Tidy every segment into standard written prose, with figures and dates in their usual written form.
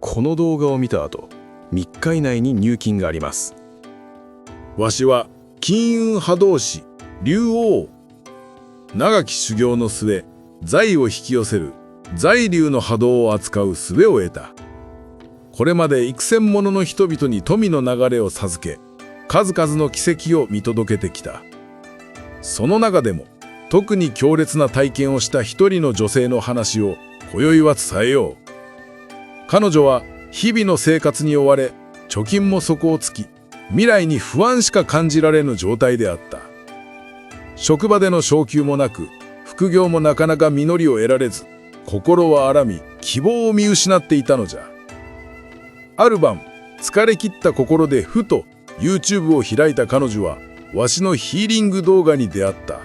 この動画を見た後、3日以内に入金があります。わしは金運波動師竜王。長き修行の末、財を引き寄せる財流の波動を扱う術を得た。これまで幾千者の人々に富の流れを授け、数々の奇跡を見届けてきた。その中でも特に強烈な体験をした一人の女性の話を今宵は伝えよう。彼女は日々の生活に追われ、貯金も底をつき、未来に不安しか感じられぬ状態であった。職場での昇給もなく、副業もなかなか実りを得られず、心は荒み、希望を見失っていたのじゃ。ある晩、疲れ切った心でふと YouTube を開いた彼女は、わしのヒーリング動画に出会った。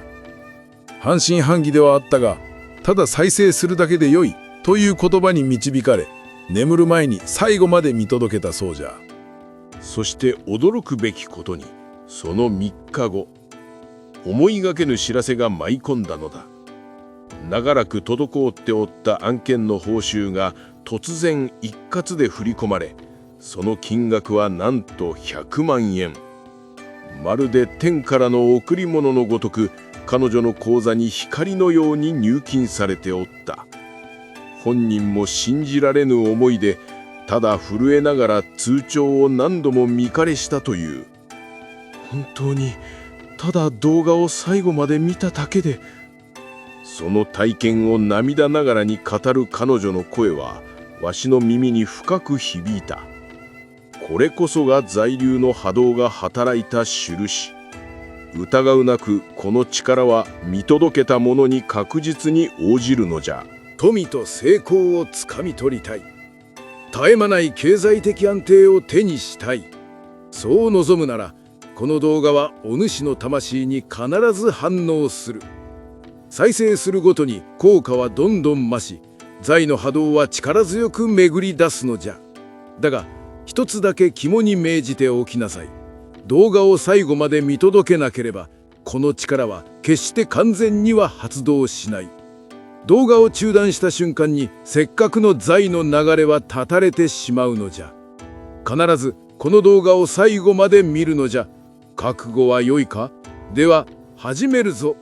半信半疑ではあったが、ただ再生するだけでよいという言葉に導かれ、眠る前に最後まで見届けたそうじゃ。そして驚くべきことに、その3日後、思いがけぬ知らせが舞い込んだのだ。長らく滞っておった案件の報酬が突然一括で振り込まれ、その金額はなんと100万円。まるで天からの贈り物のごとく、彼女の口座に光のように入金されておった。本人も信じられぬ思いで、ただ震えながら通帳を何度も見返したという。本当にただ動画を最後まで見ただけで。その体験を涙ながらに語る彼女の声は、わしの耳に深く響いた。これこそが財流の波動が働いた印。疑うなくこの力は見届けた者に確実に応じるのじゃ。富と成功をつかみ取りたい。絶え間ない経済的安定を手にしたい。そう望むなら、この動画はお主の魂に必ず反応する。再生するごとに効果はどんどん増し、財の波動は力強く巡り出すのじゃ。だが、一つだけ肝に銘じておきなさい。動画を最後まで見届けなければ、この力は決して完全には発動しない。動画を中断した瞬間に、せっかくの財の流れは断たれてしまうのじゃ。必ずこの動画を最後まで見るのじゃ。覚悟は良いか？では、始めるぞ。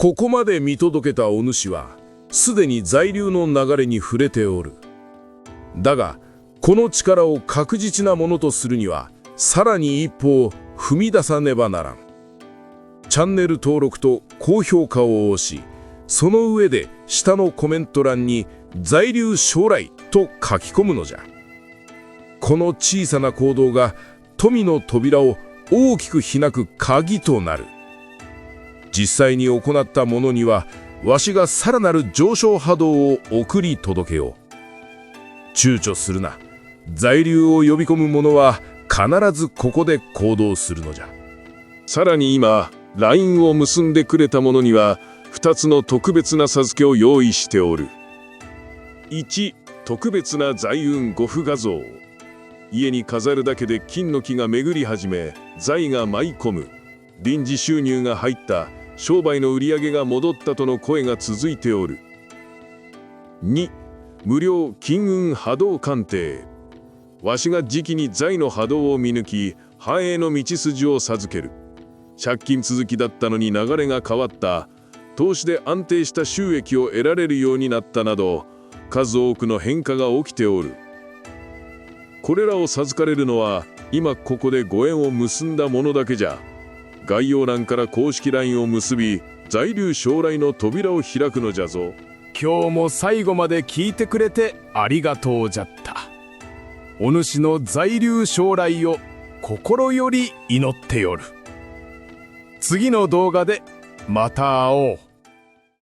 ここまで見届けたお主は、すでに在留の流れに触れておる。だが、この力を確実なものとするには、さらに一歩を踏み出さねばならん。チャンネル登録と高評価を押し、その上で下のコメント欄に在留将来と書き込むのじゃ。この小さな行動が富の扉を大きく開く鍵となる。実際に行った者には、わしがさらなる上昇波動を送り届けよう。躊躇するな。在留を呼び込む者は必ずここで行動するのじゃ。さらに今、LINE を結んでくれた者には、2つの特別な授けを用意しておる。1、特別な財運5符画像。家に飾るだけで金の木が巡り始め、財が舞い込む。臨時収入が入った。商売の売り上げが戻ったとの声が続いておる。2、無料金運波動鑑定。わしが時期に財の波動を見抜き、繁栄の道筋を授ける。借金続きだったのに流れが変わった。投資で安定した収益を得られるようになったなど、数多くの変化が起きておる。これらを授かれるのは今ここでご縁を結んだものだけじゃ。概要欄から公式 LINE を結び、在留将来の扉を開くのじゃぞ。今日も最後まで聞いてくれてありがとうじゃった。お主の在留将来を心より祈っておる。次の動画でまた会おう。